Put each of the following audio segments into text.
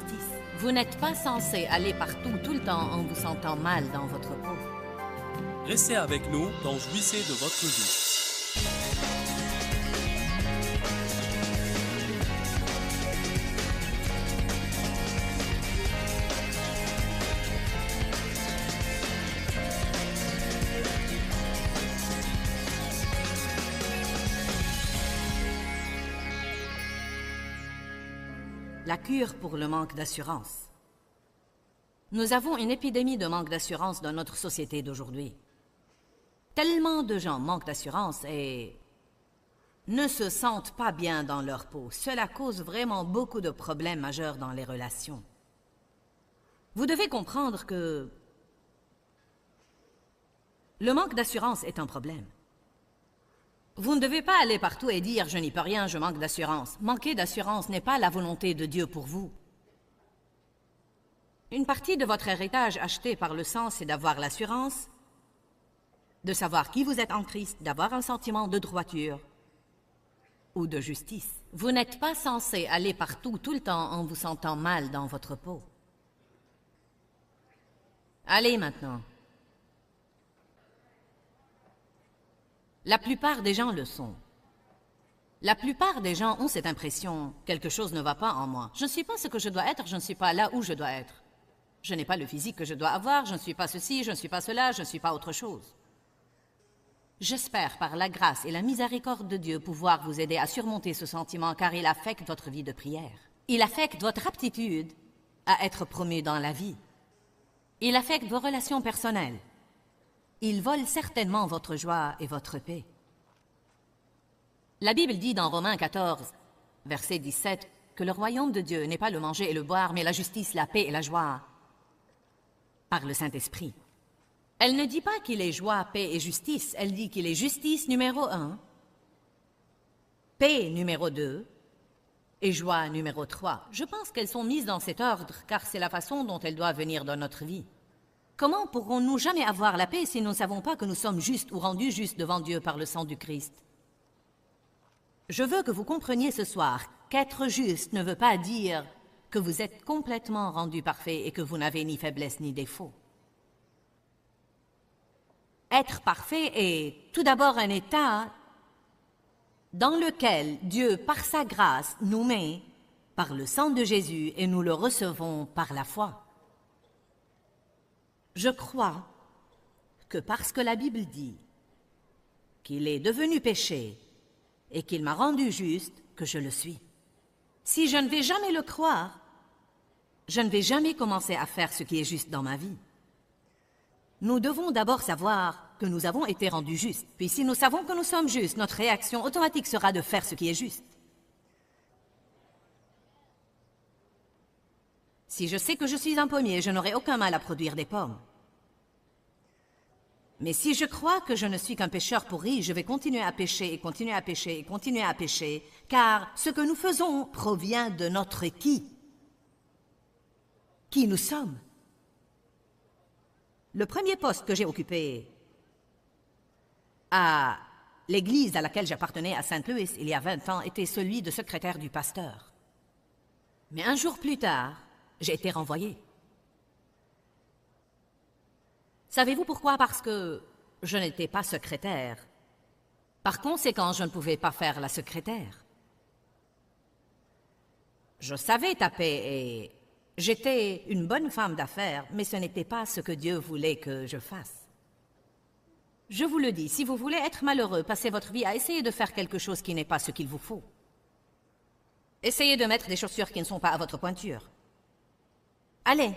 justice. Vous n'êtes pas censé aller partout tout le temps en vous sentant mal dans votre peau. Restez avec nous dans Jouissez de votre vie. La cure pour le manque d'assurance. Nous avons une épidémie de manque d'assurance dans notre société d'aujourd'hui. Tellement de gens manquent d'assurance et ne se sentent pas bien dans leur peau. Cela cause vraiment beaucoup de problèmes majeurs dans les relations. Vous devez comprendre que le manque d'assurance est un problème. Vous ne devez pas aller partout et dire « je n'y peux rien, je manque d'assurance ». Manquer d'assurance n'est pas la volonté de Dieu pour vous. Une partie de votre héritage acheté par le sang, c'est d'avoir l'assurance, de savoir qui vous êtes en Christ, d'avoir un sentiment de droiture ou de justice. Vous n'êtes pas censé aller partout tout le temps en vous sentant mal dans votre peau. Allez maintenant. La plupart des gens le sont. La plupart des gens ont cette impression « quelque chose ne va pas en moi ». Je ne suis pas ce que je dois être, je ne suis pas là où je dois être. Je n'ai pas le physique que je dois avoir, je ne suis pas ceci, je ne suis pas cela, je ne suis pas autre chose. J'espère par la grâce et la miséricorde de Dieu pouvoir vous aider à surmonter ce sentiment car il affecte votre vie de prière. Il affecte votre aptitude à être promu dans la vie. Il affecte vos relations personnelles. Il vole certainement votre joie et votre paix. La Bible dit dans Romains 14, verset 17, que le royaume de Dieu n'est pas le manger et le boire, mais la justice, la paix et la joie par le Saint-Esprit. Elle ne dit pas qu'il est joie, paix et justice, elle dit qu'il est justice numéro 1, paix numéro 2 et joie numéro 3. Je pense qu'elles sont mises dans cet ordre, car c'est la façon dont elles doivent venir dans notre vie. Comment pourrons-nous jamais avoir la paix si nous ne savons pas que nous sommes justes ou rendus justes devant Dieu par le sang du Christ? Je veux que vous compreniez ce soir qu'être juste ne veut pas dire que vous êtes complètement rendu parfait et que vous n'avez ni faiblesse ni défaut. Être parfait est tout d'abord un état dans lequel Dieu, par sa grâce, nous met par le sang de Jésus et nous le recevons par la foi. Je crois que parce que la Bible dit qu'il est devenu péché et qu'il m'a rendu juste, que je le suis. Si je ne vais jamais le croire, je ne vais jamais commencer à faire ce qui est juste dans ma vie. Nous devons d'abord savoir que nous avons été rendus justes. Puis si nous savons que nous sommes justes, notre réaction automatique sera de faire ce qui est juste. Si je sais que je suis un pommier, je n'aurai aucun mal à produire des pommes. Mais si je crois que je ne suis qu'un pécheur pourri, je vais continuer à pécher et continuer à pécher et continuer à pécher, car ce que nous faisons provient de notre qui nous sommes. Le premier poste que j'ai occupé à l'église à laquelle j'appartenais à Saint-Louis il y a 20 ans était celui de secrétaire du pasteur. Mais un jour plus tard, j'ai été renvoyé. Savez-vous pourquoi? Parce que je n'étais pas secrétaire. Par conséquent, je ne pouvais pas faire la secrétaire. Je savais taper et j'étais une bonne femme d'affaires, mais ce n'était pas ce que Dieu voulait que je fasse. Je vous le dis, si vous voulez être malheureux, passez votre vie à essayer de faire quelque chose qui n'est pas ce qu'il vous faut. Essayez de mettre des chaussures qui ne sont pas à votre pointure. Allez.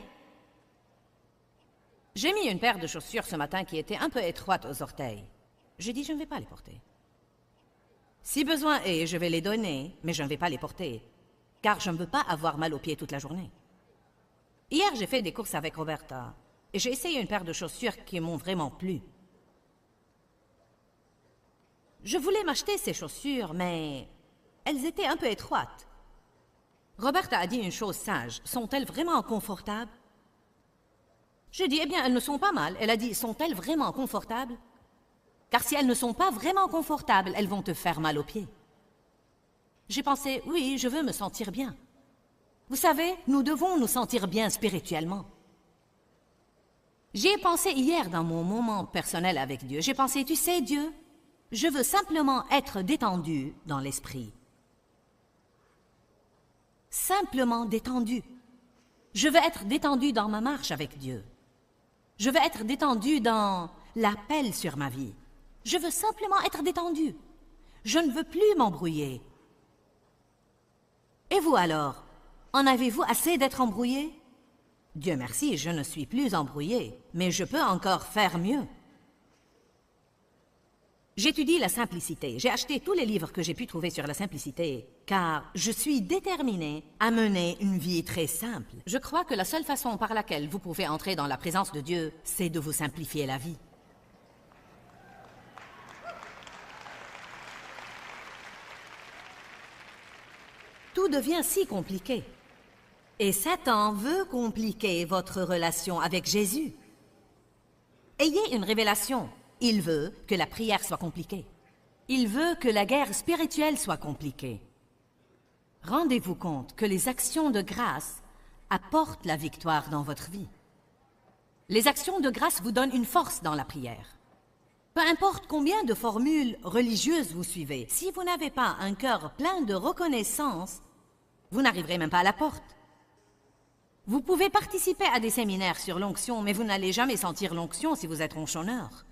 J'ai mis une paire de chaussures ce matin qui était un peu étroite aux orteils. J'ai dit, je ne vais pas les porter. Si besoin est, je vais les donner, mais je ne vais pas les porter, car je ne veux pas avoir mal aux pieds toute la journée. Hier, j'ai fait des courses avec Roberta, et j'ai essayé une paire de chaussures qui m'ont vraiment plu. Je voulais m'acheter ces chaussures, mais elles étaient un peu étroites. Roberta a dit une chose sage. Sont-elles vraiment confortables? J'ai dit, eh bien, elles ne sont pas mal. Elle a dit, sont-elles vraiment confortables? Car si elles ne sont pas vraiment confortables, elles vont te faire mal aux pieds. J'ai pensé, oui, je veux me sentir bien. Vous savez, nous devons nous sentir bien spirituellement. J'y ai pensé hier dans mon moment personnel avec Dieu. J'ai pensé, tu sais, Dieu, je veux simplement être détendu dans l'esprit. Simplement détendu. Je veux être détendu dans ma marche avec Dieu. Je veux être détendu dans l'appel sur ma vie. Je veux simplement être détendu. Je ne veux plus m'embrouiller. Et vous alors, en avez-vous assez d'être embrouillé? Dieu merci, je ne suis plus embrouillé, mais je peux encore faire mieux. J'étudie la simplicité. J'ai acheté tous les livres que j'ai pu trouver sur la simplicité, car je suis déterminée à mener une vie très simple. Je crois que la seule façon par laquelle vous pouvez entrer dans la présence de Dieu, c'est de vous simplifier la vie. Tout devient si compliqué. Et Satan veut compliquer votre relation avec Jésus. Ayez une révélation. Il veut que la prière soit compliquée. Il veut que la guerre spirituelle soit compliquée. Rendez-vous compte que les actions de grâce apportent la victoire dans votre vie. Les actions de grâce vous donnent une force dans la prière. Peu importe combien de formules religieuses vous suivez, si vous n'avez pas un cœur plein de reconnaissance, vous n'arriverez même pas à la porte. Vous pouvez participer à des séminaires sur l'onction, mais vous n'allez jamais sentir l'onction si vous êtes ronchonneur.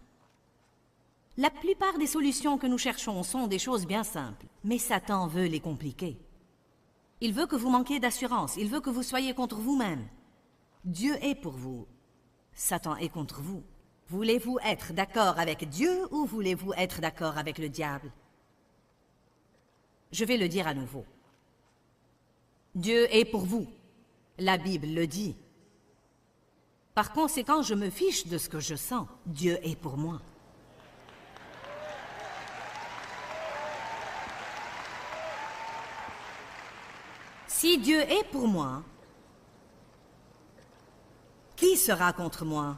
La plupart des solutions que nous cherchons sont des choses bien simples, mais Satan veut les compliquer. Il veut que vous manquiez d'assurance, il veut que vous soyez contre vous-même. Dieu est pour vous, Satan est contre vous. Voulez-vous être d'accord avec Dieu ou voulez-vous être d'accord avec le diable? Je vais le dire à nouveau. Dieu est pour vous. La Bible le dit. Par conséquent, je me fiche de ce que je sens. Dieu est pour moi. Si Dieu est pour moi, qui sera contre moi?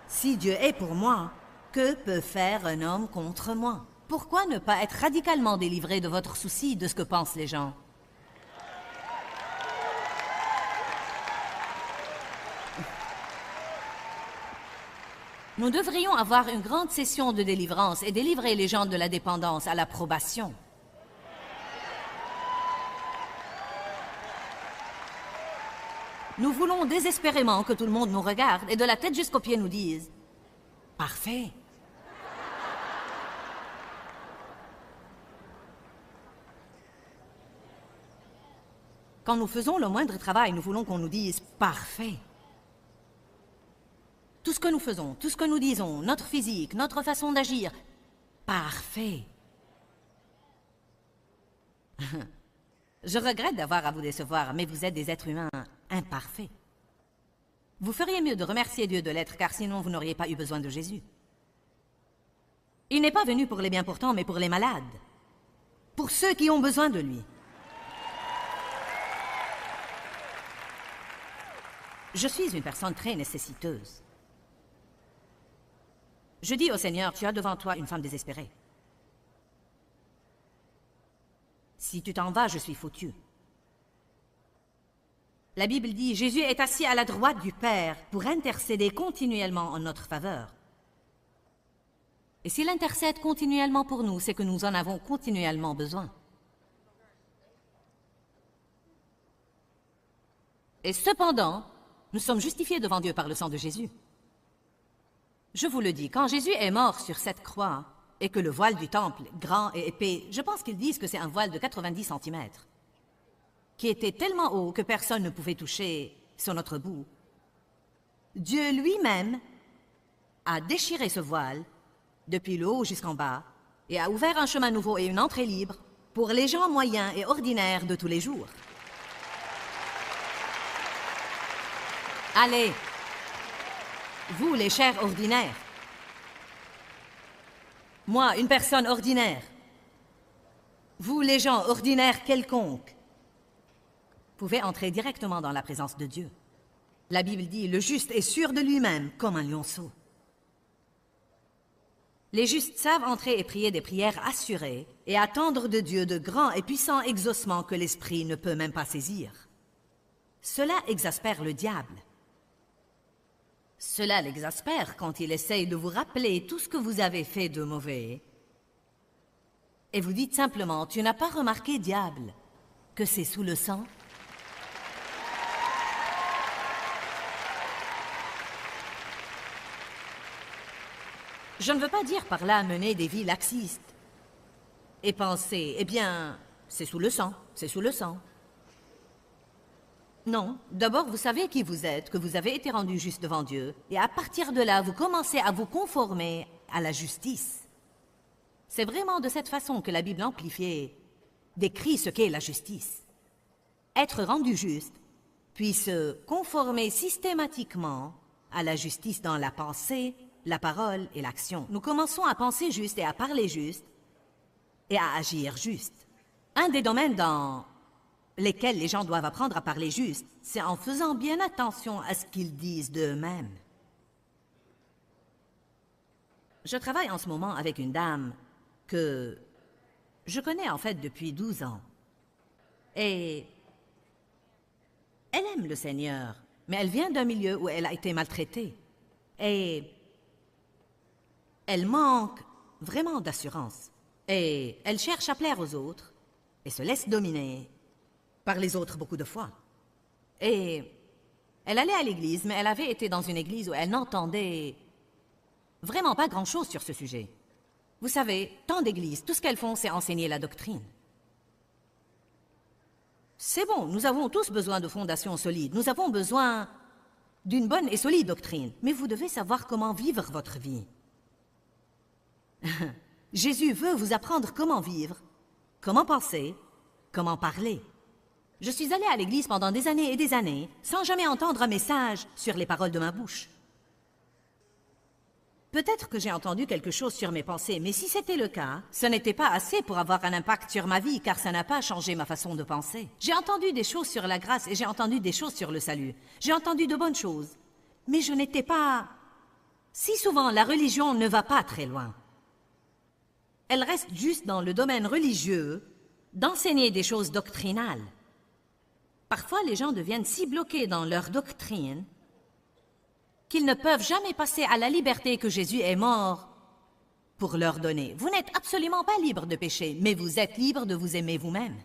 Si Dieu est pour moi, que peut faire un homme contre moi? Pourquoi ne pas être radicalement délivré de votre souci de ce que pensent les gens? Nous devrions avoir une grande session de délivrance et délivrer les gens de la dépendance à l'approbation. Nous voulons désespérément que tout le monde nous regarde et de la tête jusqu'aux pieds nous dise « Parfait ». Quand nous faisons le moindre travail, nous voulons qu'on nous dise « Parfait ». Tout ce que nous faisons, tout ce que nous disons, notre physique, notre façon d'agir, parfait. Je regrette d'avoir à vous décevoir, mais vous êtes des êtres humains imparfaits. Vous feriez mieux de remercier Dieu de l'être, car sinon vous n'auriez pas eu besoin de Jésus. Il n'est pas venu pour les bien portants, mais pour les malades. Pour ceux qui ont besoin de lui. Je suis une personne très nécessiteuse. Je dis au Seigneur, tu as devant toi une femme désespérée. Si tu t'en vas, je suis foutu. La Bible dit, Jésus est assis à la droite du Père pour intercéder continuellement en notre faveur. Et s'il intercède continuellement pour nous, c'est que nous en avons continuellement besoin. Et cependant, nous sommes justifiés devant Dieu par le sang de Jésus. Je vous le dis, quand Jésus est mort sur cette croix, et que le voile du temple, grand et épais, je pense qu'ils disent que c'est un voile de 90 cm, qui était tellement haut que personne ne pouvait toucher sur notre bout, Dieu lui-même a déchiré ce voile, depuis le haut jusqu'en bas, et a ouvert un chemin nouveau et une entrée libre pour les gens moyens et ordinaires de tous les jours. Allez, vous les chers ordinaires, moi, une personne ordinaire, vous les gens ordinaires quelconques, pouvez entrer directement dans la présence de Dieu. La Bible dit, le juste est sûr de lui-même comme un lionceau. Les justes savent entrer et prier des prières assurées et attendre de Dieu de grands et puissants exaucements que l'esprit ne peut même pas saisir. Cela exaspère le diable. Cela l'exaspère quand il essaye de vous rappeler tout ce que vous avez fait de mauvais. Et vous dites simplement, tu n'as pas remarqué, diable, que c'est sous le sang? Je ne veux pas dire par là mener des vies laxistes et penser, eh bien, c'est sous le sang, c'est sous le sang. Non, d'abord vous savez qui vous êtes, que vous avez été rendu juste devant Dieu, et à partir de là, vous commencez à vous conformer à la justice. C'est vraiment de cette façon que la Bible amplifiée décrit ce qu'est la justice. Être rendu juste, puis se conformer systématiquement à la justice dans la pensée, la parole et l'action. Nous commençons à penser juste et à parler juste et à agir juste. Un des domaines dans lesquels les gens doivent apprendre à parler juste, c'est en faisant bien attention à ce qu'ils disent d'eux-mêmes. Je travaille en ce moment avec une dame que je connais en fait depuis 12 ans. Et elle aime le Seigneur, mais elle vient d'un milieu où elle a été maltraitée. Et elle manque vraiment d'assurance. Et elle cherche à plaire aux autres et se laisse dominer par les autres beaucoup de fois. Et elle allait à l'église, mais elle avait été dans une église où elle n'entendait vraiment pas grand-chose sur ce sujet. Vous savez, tant d'églises, tout ce qu'elles font, c'est enseigner la doctrine. C'est bon, nous avons tous besoin de fondations solides. Nous avons besoin d'une bonne et solide doctrine. Mais vous devez savoir comment vivre votre vie. Jésus veut vous apprendre comment vivre, comment penser, comment parler. Je suis allée à l'église pendant des années et des années, sans jamais entendre un message sur les paroles de ma bouche. Peut-être que j'ai entendu quelque chose sur mes pensées, mais si c'était le cas, ce n'était pas assez pour avoir un impact sur ma vie, car ça n'a pas changé ma façon de penser. J'ai entendu des choses sur la grâce et j'ai entendu des choses sur le salut. J'ai entendu de bonnes choses, mais je n'étais pas... Si souvent, la religion ne va pas très loin. Elle reste juste dans le domaine religieux d'enseigner des choses doctrinales. Parfois, les gens deviennent si bloqués dans leur doctrine qu'ils ne peuvent jamais passer à la liberté que Jésus est mort pour leur donner. Vous n'êtes absolument pas libre de pécher, mais vous êtes libre de vous aimer vous-même.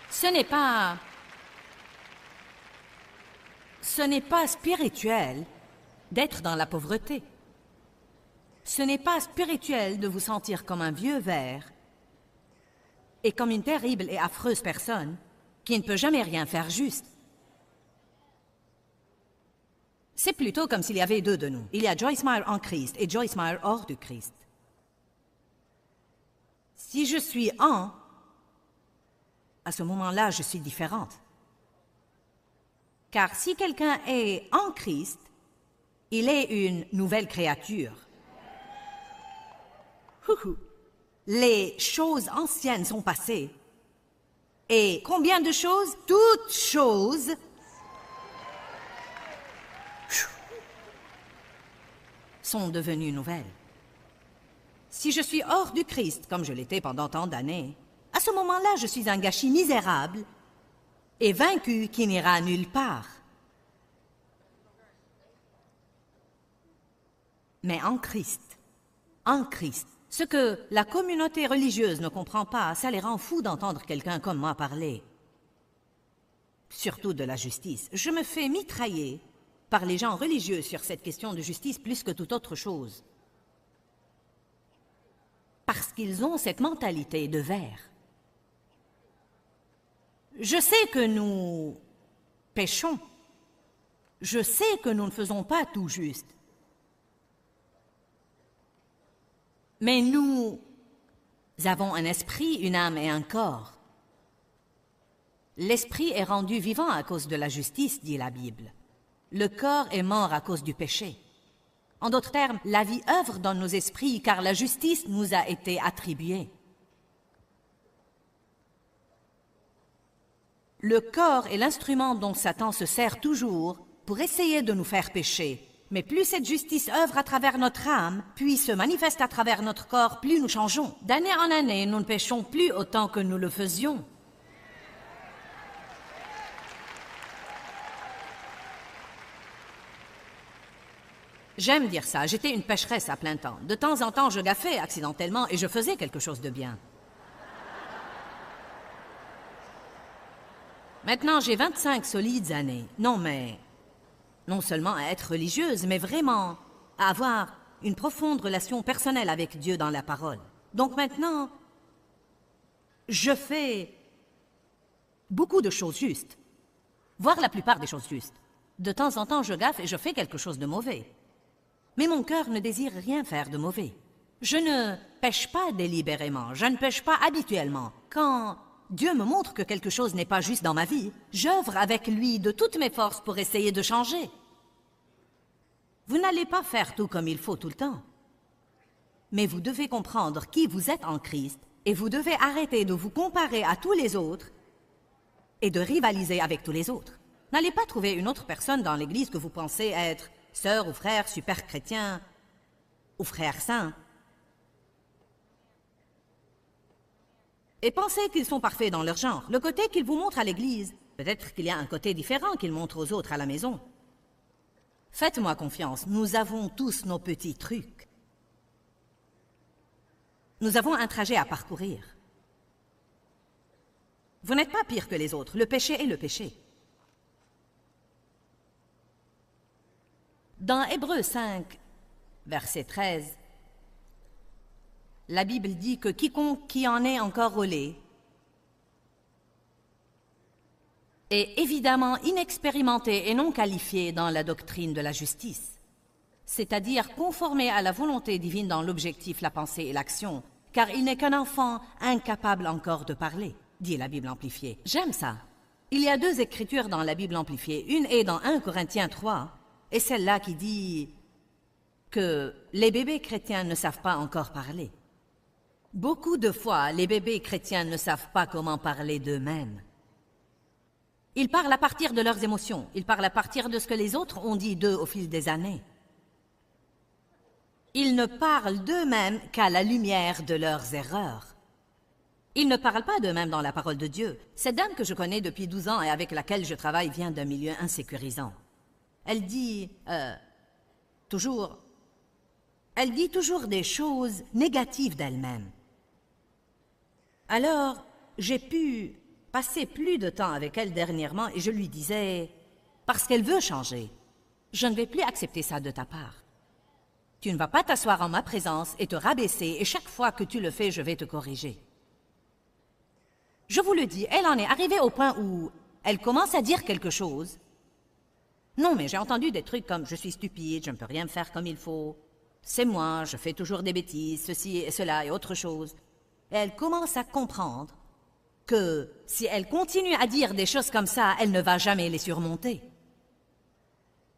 Ce n'est pas spirituel d'être dans la pauvreté. Ce n'est pas spirituel de vous sentir comme un vieux ver et comme une terrible et affreuse personne qui ne peut jamais rien faire juste. C'est plutôt comme s'il y avait deux de nous. Il y a Joyce Meyer en Christ et Joyce Meyer hors du Christ. Si je suis en, à ce moment-là, je suis différente. Car si quelqu'un est en Christ, il est une nouvelle créature. Les choses anciennes sont passées. Et combien de choses? Toutes choses sont devenues nouvelles. Si je suis hors du Christ, comme je l'étais pendant tant d'années, à ce moment-là, je suis un gâchis misérable et vaincu qui n'ira nulle part. Mais en Christ, ce que la communauté religieuse ne comprend pas, ça les rend fous d'entendre quelqu'un comme moi parler. Surtout de la justice. Je me fais mitrailler par les gens religieux sur cette question de justice plus que toute autre chose. Parce qu'ils ont cette mentalité de ver. Je sais que nous péchons. Je sais que nous ne faisons pas tout juste. Mais nous avons un esprit, une âme et un corps. L'esprit est rendu vivant à cause de la justice, dit la Bible. Le corps est mort à cause du péché. En d'autres termes, la vie œuvre dans nos esprits car la justice nous a été attribuée. Le corps est l'instrument dont Satan se sert toujours pour essayer de nous faire pécher, Mais plus cette justice œuvre à travers notre âme, puis se manifeste à travers notre corps, plus nous changeons. D'année en année, nous ne péchons plus autant que nous le faisions. J'aime dire ça, j'étais une pécheresse à plein temps. De temps en temps, je gaffais accidentellement et je faisais quelque chose de bien. Maintenant, j'ai 25 solides années. Non seulement à être religieuse, mais vraiment à avoir une profonde relation personnelle avec Dieu dans la parole. Donc maintenant, je fais beaucoup de choses justes, voire la plupart des choses justes. De temps en temps, je gaffe et je fais quelque chose de mauvais. Mais mon cœur ne désire rien faire de mauvais. Je ne pêche pas délibérément, je ne pêche pas habituellement. Quand Dieu me montre que quelque chose n'est pas juste dans ma vie, j'œuvre avec lui de toutes mes forces pour essayer de changer. Vous n'allez pas faire tout comme il faut tout le temps. Mais vous devez comprendre qui vous êtes en Christ et vous devez arrêter de vous comparer à tous les autres et de rivaliser avec tous les autres. N'allez pas trouver une autre personne dans l'Église que vous pensez être sœur ou frère super chrétien ou frère saint. Et pensez qu'ils sont parfaits dans leur genre. Le côté qu'ils vous montrent à l'église, peut-être qu'il y a un côté différent qu'ils montrent aux autres à la maison. Faites-moi confiance, nous avons tous nos petits trucs. Nous avons un trajet à parcourir. Vous n'êtes pas pire que les autres, le péché est le péché. Dans Hébreux 5, verset 13, la Bible dit que quiconque qui en est encore au lait est évidemment inexpérimenté et non qualifié dans la doctrine de la justice, c'est-à-dire conformé à la volonté divine dans l'objectif, la pensée et l'action, car il n'est qu'un enfant incapable encore de parler, dit la Bible amplifiée. J'aime ça. Il y a 2 écritures dans la Bible amplifiée. Une est dans 1 Corinthiens 3, et celle-là qui dit que les bébés chrétiens ne savent pas encore parler. Beaucoup de fois, les bébés chrétiens ne savent pas comment parler d'eux-mêmes. Ils parlent à partir de leurs émotions, ils parlent à partir de ce que les autres ont dit d'eux au fil des années. Ils ne parlent d'eux-mêmes qu'à la lumière de leurs erreurs. Ils ne parlent pas d'eux-mêmes dans la parole de Dieu. Cette dame que je connais depuis 12 ans et avec laquelle je travaille vient d'un milieu insécurisant. Elle dit toujours des choses négatives d'elle-même. Alors, j'ai pu passer plus de temps avec elle dernièrement et je lui disais, parce qu'elle veut changer, je ne vais plus accepter ça de ta part. Tu ne vas pas t'asseoir en ma présence et te rabaisser et chaque fois que tu le fais, je vais te corriger. Je vous le dis, elle en est arrivée au point où elle commence à dire quelque chose. Non, mais j'ai entendu des trucs comme « je suis stupide, je ne peux rien faire comme il faut, c'est moi, je fais toujours des bêtises, ceci et cela et autre chose. » Et elle commence à comprendre que si elle continue à dire des choses comme ça, elle ne va jamais les surmonter.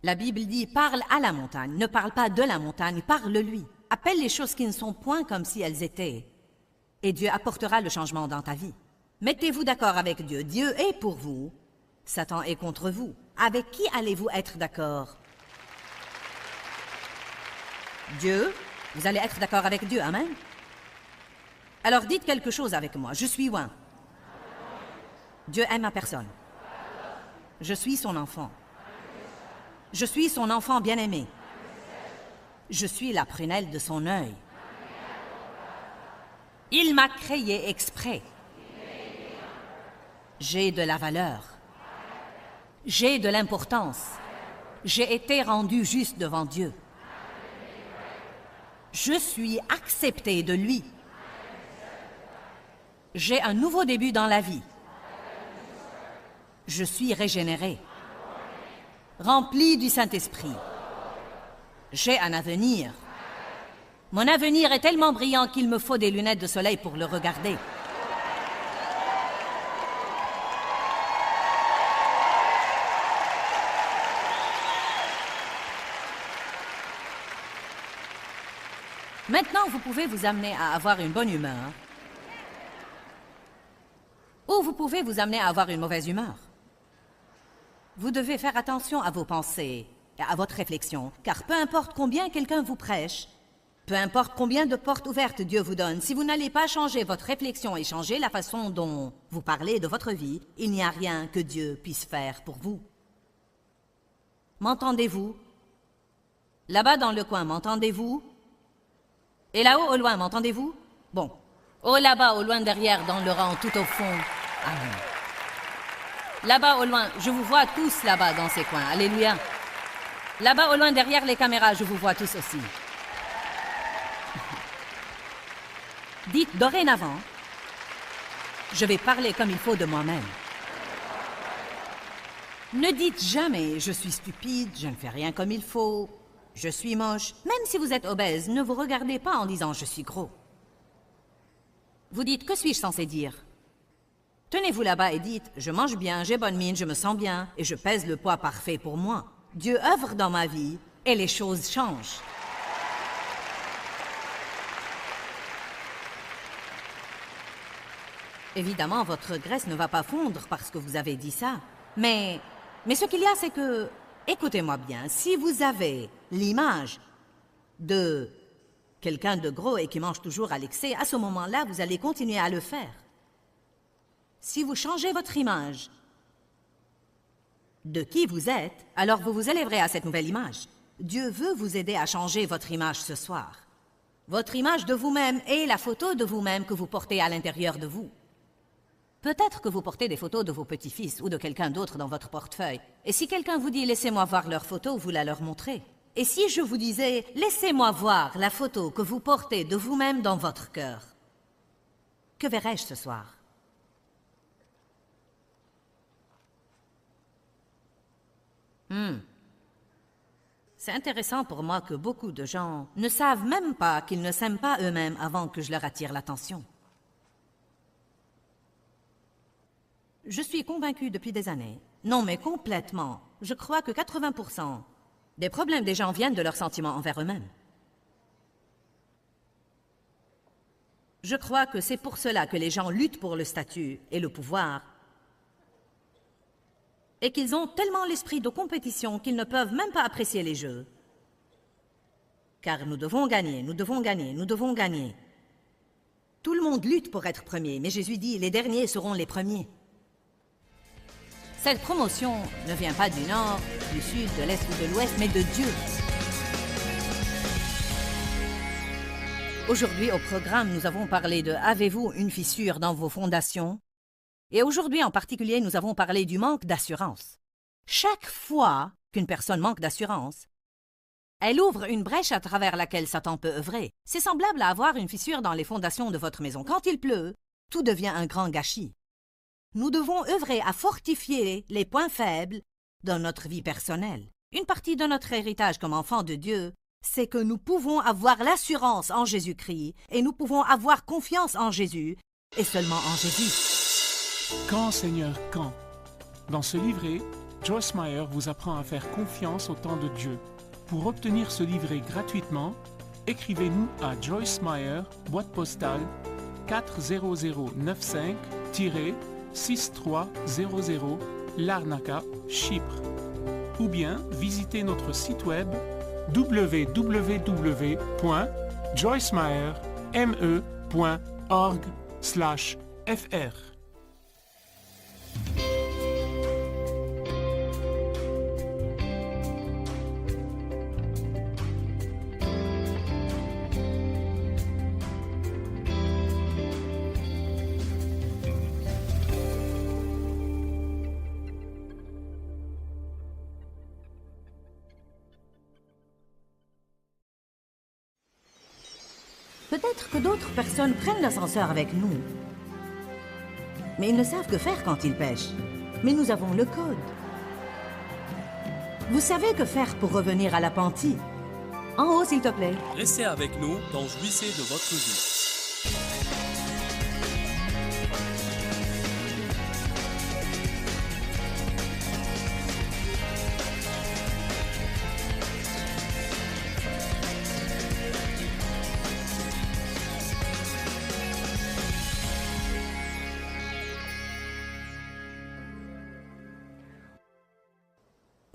La Bible dit « parle à la montagne », ne parle pas de la montagne, parle-lui. Appelle les choses qui ne sont point comme si elles étaient. Et Dieu apportera le changement dans ta vie. Mettez-vous d'accord avec Dieu. Dieu est pour vous. Satan est contre vous. Avec qui allez-vous être d'accord? Dieu? Vous allez être d'accord avec Dieu, amen? Alors dites quelque chose avec moi. Je suis oint. Dieu aime ma personne. Je suis son enfant. Je suis son enfant bien-aimé. Je suis la prunelle de son œil. Il m'a créé exprès. J'ai de la valeur. J'ai de l'importance. J'ai été rendu juste devant Dieu. Je suis accepté de lui. J'ai un nouveau début dans la vie. Je suis régénéré. Rempli du Saint-Esprit. J'ai un avenir. Mon avenir est tellement brillant qu'il me faut des lunettes de soleil pour le regarder. Maintenant, vous pouvez vous amener à avoir une bonne humeur. Ou vous pouvez vous amener à avoir une mauvaise humeur. Vous devez faire attention à vos pensées et à votre réflexion, car peu importe combien quelqu'un vous prêche, peu importe combien de portes ouvertes Dieu vous donne, si vous n'allez pas changer votre réflexion et changer la façon dont vous parlez de votre vie, il n'y a rien que Dieu puisse faire pour vous. M'entendez-vous? Là-bas dans le coin, m'entendez-vous? Et là-haut, au loin, m'entendez-vous? Bon. Oh, là-bas, au loin derrière, dans le rang, tout au fond. Amen. Là-bas, au loin, je vous vois tous là-bas dans ces coins. Alléluia. Là-bas, au loin derrière les caméras, je vous vois tous aussi. Dites dorénavant, je vais parler comme il faut de moi-même. Ne dites jamais, je suis stupide, je ne fais rien comme il faut, je suis moche. Même si vous êtes obèse, ne vous regardez pas en disant je suis gros. Vous dites, que suis-je censé dire? Tenez-vous là-bas et dites, je mange bien, j'ai bonne mine, je me sens bien, et je pèse le poids parfait pour moi. Dieu œuvre dans ma vie, et les choses changent. Évidemment, votre graisse ne va pas fondre parce que vous avez dit ça. Mais ce qu'il y a, c'est que, écoutez-moi bien, si vous avez l'image de quelqu'un de gros et qui mange toujours à l'excès, à ce moment-là, vous allez continuer à le faire. Si vous changez votre image de qui vous êtes, alors vous vous élèverez à cette nouvelle image. Dieu veut vous aider à changer votre image ce soir. Votre image de vous-même et la photo de vous-même que vous portez à l'intérieur de vous. Peut-être que vous portez des photos de vos petits-fils ou de quelqu'un d'autre dans votre portefeuille. Et si quelqu'un vous dit « laissez-moi voir leur photo », vous la leur montrez. Et si je vous disais « laissez-moi voir la photo que vous portez de vous-même dans votre cœur », que verrais-je ce soir? C'est intéressant pour moi que beaucoup de gens ne savent même pas qu'ils ne s'aiment pas eux-mêmes avant que je leur attire l'attention. Je suis convaincue depuis des années, non mais complètement, je crois que 80% des problèmes des gens viennent de leurs sentiments envers eux-mêmes. Je crois que c'est pour cela que les gens luttent pour le statut et le pouvoir, et qu'ils ont tellement l'esprit de compétition qu'ils ne peuvent même pas apprécier les jeux. Car nous devons gagner, nous devons gagner, nous devons gagner. Tout le monde lutte pour être premier, mais Jésus dit, les derniers seront les premiers. Cette promotion ne vient pas du nord, du sud, de l'est ou de l'ouest, mais de Dieu. Aujourd'hui, au programme, nous avons parlé de « Avez-vous une fissure dans vos fondations ?» Et aujourd'hui, en particulier, nous avons parlé du manque d'assurance. Chaque fois qu'une personne manque d'assurance, elle ouvre une brèche à travers laquelle Satan peut œuvrer. C'est semblable à avoir une fissure dans les fondations de votre maison. Quand il pleut, tout devient un grand gâchis. Nous devons œuvrer à fortifier les points faibles dans notre vie personnelle. Une partie de notre héritage comme enfants de Dieu, c'est que nous pouvons avoir l'assurance en Jésus-Christ et nous pouvons avoir confiance en Jésus et seulement en Jésus. Quand, Seigneur, quand? Dans ce livret, Joyce Meyer vous apprend à faire confiance au temps de Dieu. Pour obtenir ce livret gratuitement, écrivez-nous à Joyce Meyer, boîte postale 40095-6300, Larnaca, Chypre. Ou bien visitez notre site web www.joycemeyer.org/fr. Peut-être que d'autres personnes prennent l'ascenseur avec nous. Mais ils ne savent que faire quand ils pêchent. Mais nous avons le code. Vous savez que faire pour revenir à l'appentis? En haut, s'il te plaît. Restez avec nous dans Jouissez de votre vie.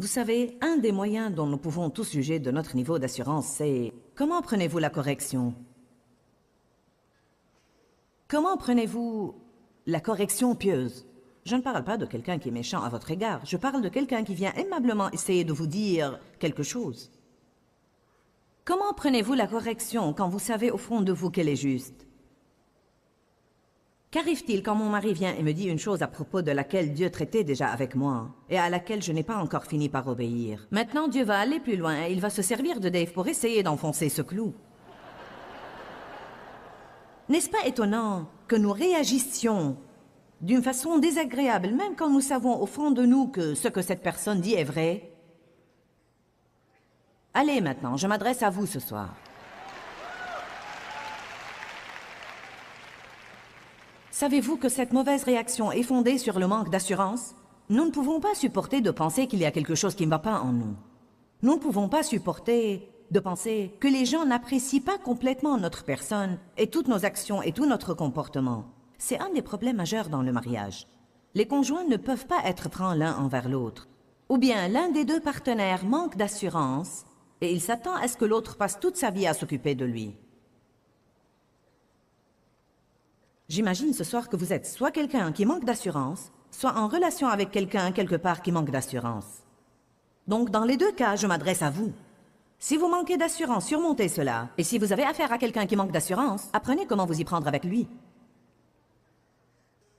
Vous savez, un des moyens dont nous pouvons tous juger de notre niveau d'assurance, c'est... Comment prenez-vous la correction? Comment prenez-vous la correction pieuse? Je ne parle pas de quelqu'un qui est méchant à votre égard. Je parle de quelqu'un qui vient aimablement essayer de vous dire quelque chose. Comment prenez-vous la correction quand vous savez au fond de vous qu'elle est juste? Qu'arrive-t-il quand mon mari vient et me dit une chose à propos de laquelle Dieu traitait déjà avec moi et à laquelle je n'ai pas encore fini par obéir? Maintenant, Dieu va aller plus loin et il va se servir de Dave pour essayer d'enfoncer ce clou. N'est-ce pas étonnant que nous réagissions d'une façon désagréable, même quand nous savons au fond de nous que ce que cette personne dit est vrai? Allez maintenant, je m'adresse à vous ce soir. Savez-vous que cette mauvaise réaction est fondée sur le manque d'assurance? Nous ne pouvons pas supporter de penser qu'il y a quelque chose qui ne va pas en nous. Nous ne pouvons pas supporter de penser que les gens n'apprécient pas complètement notre personne et toutes nos actions et tout notre comportement. C'est un des problèmes majeurs dans le mariage. Les conjoints ne peuvent pas être francs l'un envers l'autre. Ou bien l'un des deux partenaires manque d'assurance et il s'attend à ce que l'autre passe toute sa vie à s'occuper de lui. J'imagine ce soir que vous êtes soit quelqu'un qui manque d'assurance, soit en relation avec quelqu'un quelque part qui manque d'assurance. Donc dans les deux cas, je m'adresse à vous. Si vous manquez d'assurance, surmontez cela. Et si vous avez affaire à quelqu'un qui manque d'assurance, apprenez comment vous y prendre avec lui.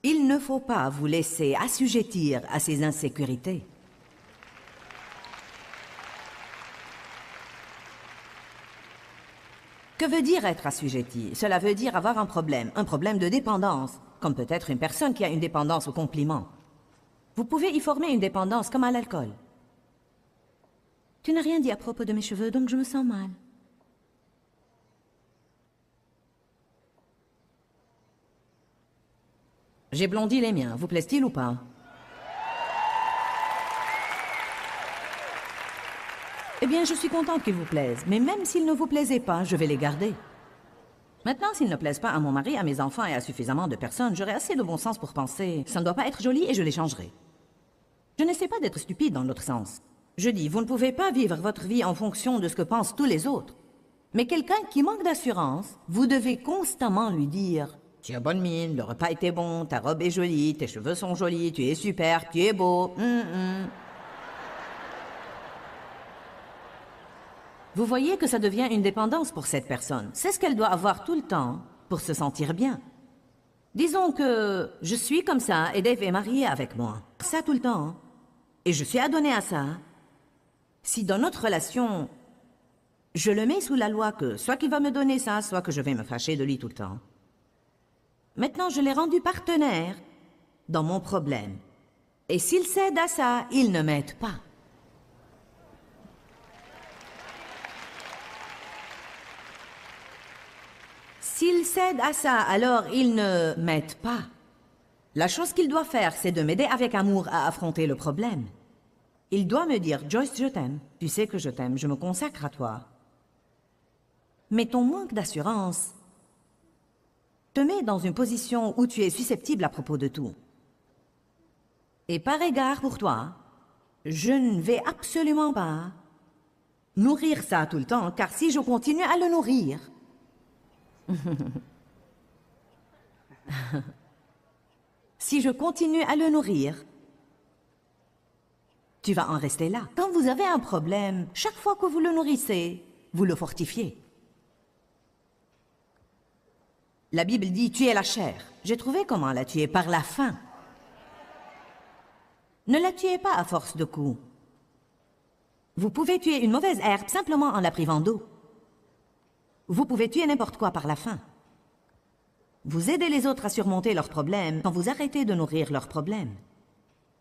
Il ne faut pas vous laisser assujettir à ces insécurités. Que veut dire être assujetti? Cela veut dire avoir un problème de dépendance, comme peut-être une personne qui a une dépendance aux compliments. Vous pouvez y former une dépendance comme à l'alcool. Tu n'as rien dit à propos de mes cheveux, donc je me sens mal. J'ai blondi les miens, vous plaisent-ils ou pas? Eh bien, je suis contente qu'ils vous plaisent, mais même s'ils ne vous plaisaient pas, je vais les garder. Maintenant, s'ils ne plaisent pas à mon mari, à mes enfants et à suffisamment de personnes, j'aurai assez de bon sens pour penser « ça ne doit pas être joli et je les changerai ». Je n'essaie pas d'être stupide dans l'autre sens. Je dis, vous ne pouvez pas vivre votre vie en fonction de ce que pensent tous les autres. Mais quelqu'un qui manque d'assurance, vous devez constamment lui dire « tu as bonne mine, le repas était bon, ta robe est jolie, tes cheveux sont jolis, tu es super, tu es beau. Vous voyez que ça devient une dépendance pour cette personne. C'est ce qu'elle doit avoir tout le temps pour se sentir bien. Disons que je suis comme ça et Dave est marié avec moi. Ça tout le temps. Et je suis adonnée à ça. Si dans notre relation, je le mets sous la loi que soit qu'il va me donner ça, soit que je vais me fâcher de lui tout le temps. Maintenant, je l'ai rendu partenaire dans mon problème. Et s'il cède à ça, il ne m'aide pas. S'il cède à ça, alors il ne m'aide pas. La chose qu'il doit faire, c'est de m'aider avec amour à affronter le problème. Il doit me dire « Joyce, je t'aime. Tu sais que je t'aime, je me consacre à toi. » Mais ton manque d'assurance te met dans une position où tu es susceptible à propos de tout. Et par égard pour toi, je ne vais absolument pas nourrir ça tout le temps, car si je continue à le nourrir, si je continue à le nourrir, tu vas en rester là. Quand vous avez un problème, chaque fois que vous le nourrissez, vous le fortifiez. La Bible dit « tuer la chair ». J'ai trouvé comment la tuer, par la faim. Ne la tuez pas à force de coups. Vous pouvez tuer une mauvaise herbe simplement en la privant d'eau. Vous pouvez tuer n'importe quoi par la faim. Vous aidez les autres à surmonter leurs problèmes quand vous arrêtez de nourrir leurs problèmes.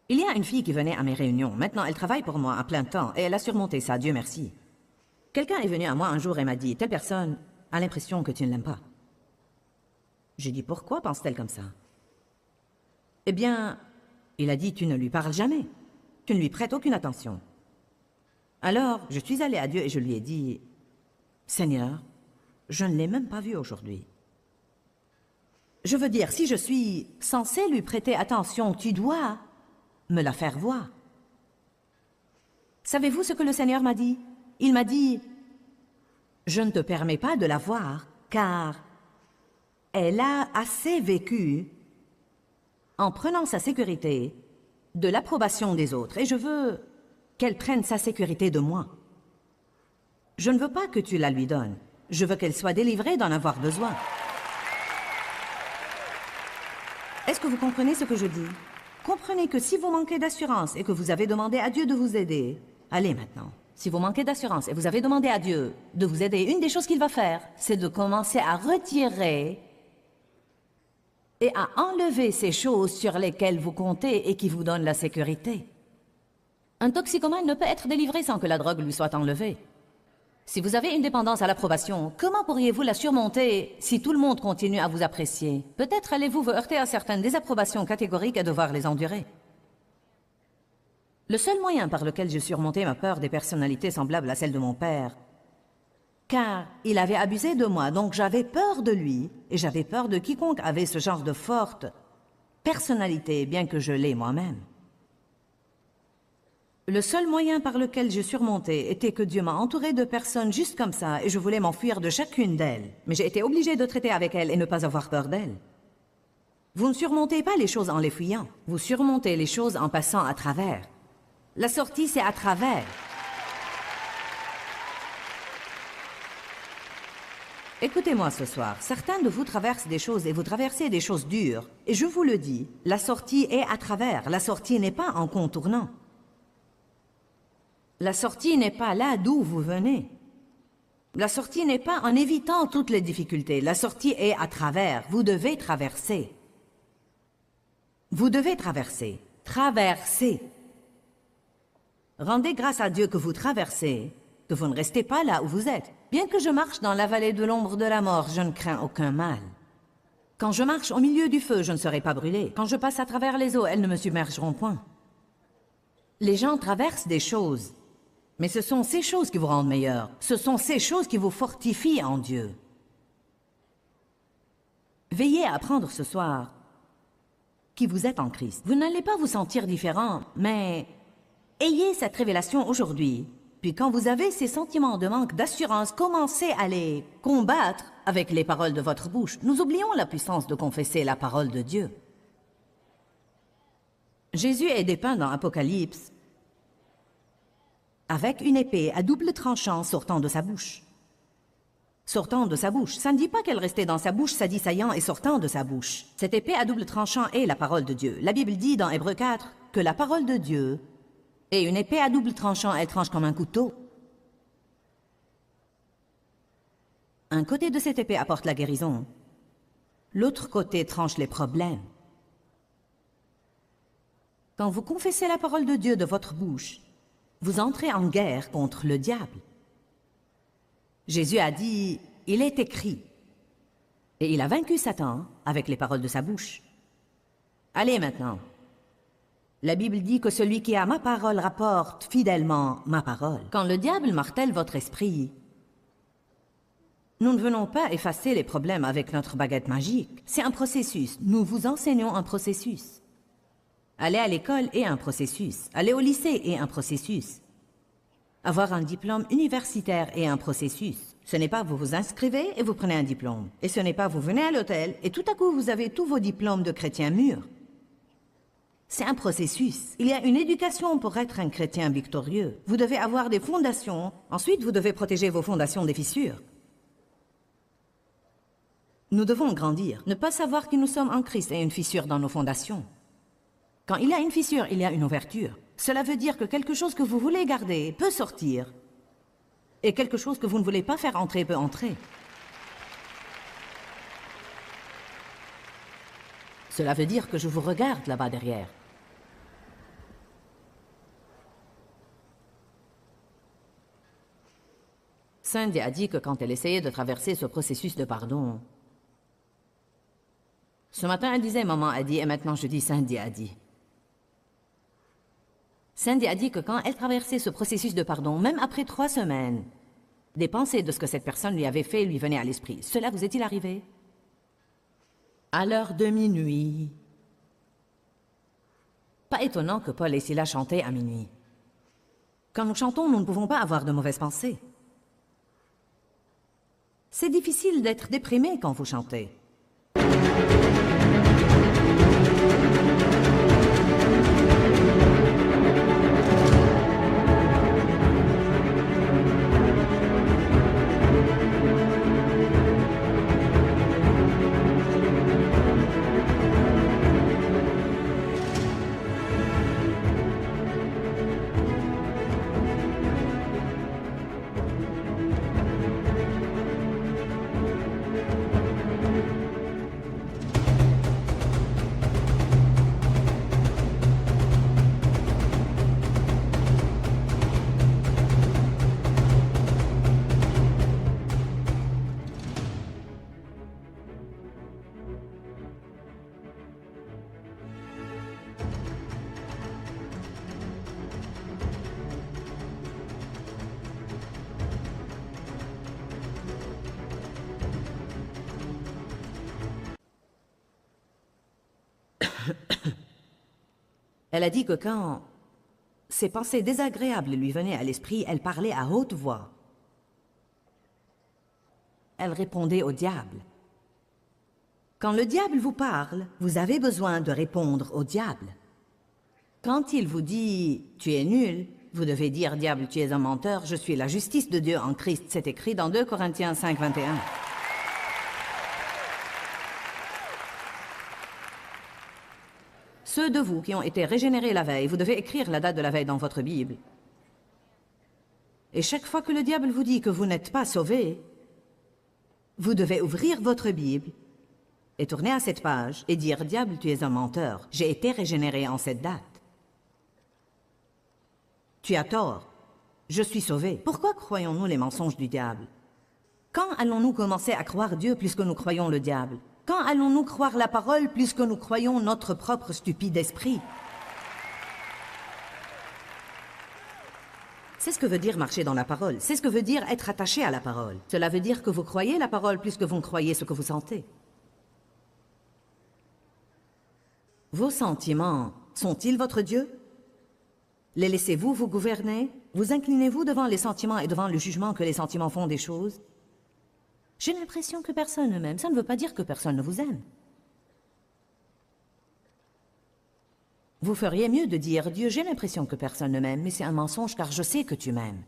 Il y a une fille qui venait à mes réunions. Maintenant, elle travaille pour moi à plein temps et elle a surmonté ça, Dieu merci. Quelqu'un est venu à moi un jour et m'a dit « Telle personne a l'impression que tu ne l'aimes pas. » J'ai dit « Pourquoi pense-t-elle comme ça ?» Eh bien, il a dit « Tu ne lui parles jamais. Tu ne lui prêtes aucune attention. » Alors, je suis allée à Dieu et je lui ai dit « Seigneur, je ne l'ai même pas vue aujourd'hui. Je veux dire, si je suis censée lui prêter attention, tu dois me la faire voir. Savez-vous ce que le Seigneur m'a dit? Il m'a dit, « Je ne te permets pas de la voir, car elle a assez vécu en prenant sa sécurité de l'approbation des autres, et je veux qu'elle prenne sa sécurité de moi. Je ne veux pas que tu la lui donnes. Je veux qu'elle soit délivrée d'en avoir besoin. » Est-ce que vous comprenez ce que je dis? Comprenez que si vous manquez d'assurance et que vous avez demandé à Dieu de vous aider, allez maintenant. Si vous manquez d'assurance et vous avez demandé à Dieu de vous aider, une des choses qu'il va faire, c'est de commencer à retirer et à enlever ces choses sur lesquelles vous comptez et qui vous donnent la sécurité. Un toxicomane ne peut être délivré sans que la drogue lui soit enlevée. Si vous avez une dépendance à l'approbation, comment pourriez-vous la surmonter si tout le monde continue à vous apprécier? Peut-être allez-vous vous heurter à certaines désapprobations catégoriques et devoir les endurer. Le seul moyen par lequel j'ai surmonté ma peur des personnalités semblables à celle de mon père, car il avait abusé de moi, donc j'avais peur de lui, et j'avais peur de quiconque avait ce genre de forte personnalité, bien que je l'ai moi-même. Le seul moyen par lequel j'ai surmonté était que Dieu m'a entouré de personnes juste comme ça, et je voulais m'enfuir de chacune d'elles. Mais j'ai été obligée de traiter avec elles et ne pas avoir peur d'elles. Vous ne surmontez pas les choses en les fuyant, vous surmontez les choses en passant à travers. La sortie, c'est à travers. Écoutez-moi ce soir, certains de vous traversent des choses et vous traversez des choses dures. Et je vous le dis, la sortie est à travers, la sortie n'est pas en contournant. La sortie n'est pas là d'où vous venez. La sortie n'est pas en évitant toutes les difficultés. La sortie est à travers. Vous devez traverser. Vous devez traverser. Traverser. Rendez grâce à Dieu que vous traversez, que vous ne restez pas là où vous êtes. Bien que je marche dans la vallée de l'ombre de la mort, je ne crains aucun mal. Quand je marche au milieu du feu, je ne serai pas brûlé. Quand je passe à travers les eaux, elles ne me submergeront point. Les gens traversent des choses, mais ce sont ces choses qui vous rendent meilleur. Ce sont ces choses qui vous fortifient en Dieu. Veillez à apprendre ce soir qui vous êtes en Christ. Vous n'allez pas vous sentir différent, mais ayez cette révélation aujourd'hui. Puis quand vous avez ces sentiments de manque d'assurance, commencez à les combattre avec les paroles de votre bouche. Nous oublions la puissance de confesser la parole de Dieu. Jésus est dépeint dans Apocalypse avec une épée à double tranchant sortant de sa bouche. Sortant de sa bouche. Ça ne dit pas qu'elle restait dans sa bouche, ça dit saillant et sortant de sa bouche. Cette épée à double tranchant est la parole de Dieu. La Bible dit dans Hébreux 4 que la parole de Dieu est une épée à double tranchant, elle tranche comme un couteau. Un côté de cette épée apporte la guérison. L'autre côté tranche les problèmes. Quand vous confessez la parole de Dieu de votre bouche, vous entrez en guerre contre le diable. Jésus a dit, « Il est écrit ». Et il a vaincu Satan avec les paroles de sa bouche. Allez maintenant. La Bible dit que celui qui a ma parole rapporte fidèlement ma parole. Quand le diable martèle votre esprit, nous ne venons pas effacer les problèmes avec notre baguette magique. C'est un processus. Nous vous enseignons un processus. Aller à l'école est un processus. Aller au lycée est un processus. Avoir un diplôme universitaire est un processus. Ce n'est pas vous vous inscrivez et vous prenez un diplôme. Et ce n'est pas vous venez à l'hôtel et tout à coup vous avez tous vos diplômes de chrétien mûrs. C'est un processus. Il y a une éducation pour être un chrétien victorieux. Vous devez avoir des fondations. Ensuite, vous devez protéger vos fondations des fissures. Nous devons grandir. Ne pas savoir qui nous sommes en Christ et une fissure dans nos fondations. Quand il y a une fissure, il y a une ouverture. Cela veut dire que quelque chose que vous voulez garder peut sortir. Et quelque chose que vous ne voulez pas faire entrer peut entrer. Cela veut dire que je vous regarde là-bas derrière. Cindy a dit que quand elle essayait de traverser ce processus de pardon, ce matin elle disait « Maman a dit » et maintenant je dis « Cindy a dit ». Cindy a dit que quand elle traversait ce processus de pardon, même après 3 semaines, des pensées de ce que cette personne lui avait fait lui venaient à l'esprit. Cela vous est-il arrivé? À l'heure de minuit. Pas étonnant que Paul et Silas chantaient à minuit. Quand nous chantons, nous ne pouvons pas avoir de mauvaises pensées. C'est difficile d'être déprimé quand vous chantez. Elle a dit que quand ces pensées désagréables lui venaient à l'esprit, elle parlait à haute voix. Elle répondait au diable. Quand le diable vous parle, vous avez besoin de répondre au diable. Quand il vous dit « tu es nul », vous devez dire « diable, tu es un menteur, je suis la justice de Dieu en Christ ». C'est écrit dans 2 Corinthiens 5, 21. Ceux de vous qui ont été régénérés la veille, vous devez écrire la date de la veille dans votre Bible. Et chaque fois que le diable vous dit que vous n'êtes pas sauvés, vous devez ouvrir votre Bible et tourner à cette page et dire « Diable, tu es un menteur, j'ai été régénéré en cette date. Tu as tort, je suis sauvé. » Pourquoi croyons-nous les mensonges du diable? Quand allons-nous commencer à croire Dieu plus que nous croyons le diable? Quand allons-nous croire la parole plus que nous croyons notre propre stupide esprit? C'est ce que veut dire marcher dans la parole. C'est ce que veut dire être attaché à la parole. Cela veut dire que vous croyez la parole plus que vous ne croyez ce que vous sentez. Vos sentiments sont-ils votre Dieu? Les laissez-vous vous gouverner? Vous inclinez-vous devant les sentiments et devant le jugement que les sentiments font des choses? J'ai l'impression que personne ne m'aime. Ça ne veut pas dire que personne ne vous aime. Vous feriez mieux de dire « Dieu, j'ai l'impression que personne ne m'aime, mais c'est un mensonge car je sais que tu m'aimes. »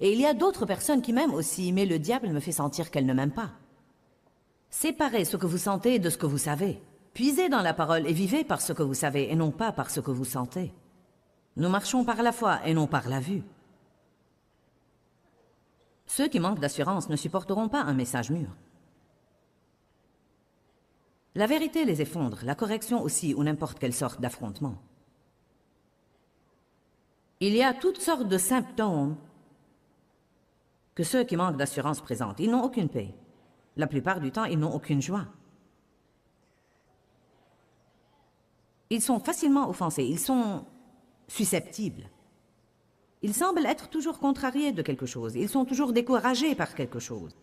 Et il y a d'autres personnes qui m'aiment aussi, mais le diable me fait sentir qu'elle ne m'aime pas. Séparez ce que vous sentez de ce que vous savez. Puisez dans la parole et vivez par ce que vous savez et non pas par ce que vous sentez. Nous marchons par la foi et non par la vue. Ceux qui manquent d'assurance ne supporteront pas un message mûr. La vérité les effondre, la correction aussi, ou n'importe quelle sorte d'affrontement. Il y a toutes sortes de symptômes que ceux qui manquent d'assurance présentent. Ils n'ont aucune paix. La plupart du temps, ils n'ont aucune joie. Ils sont facilement offensés, ils sont susceptibles. Ils semblent être toujours contrariés de quelque chose, ils sont toujours découragés par quelque chose.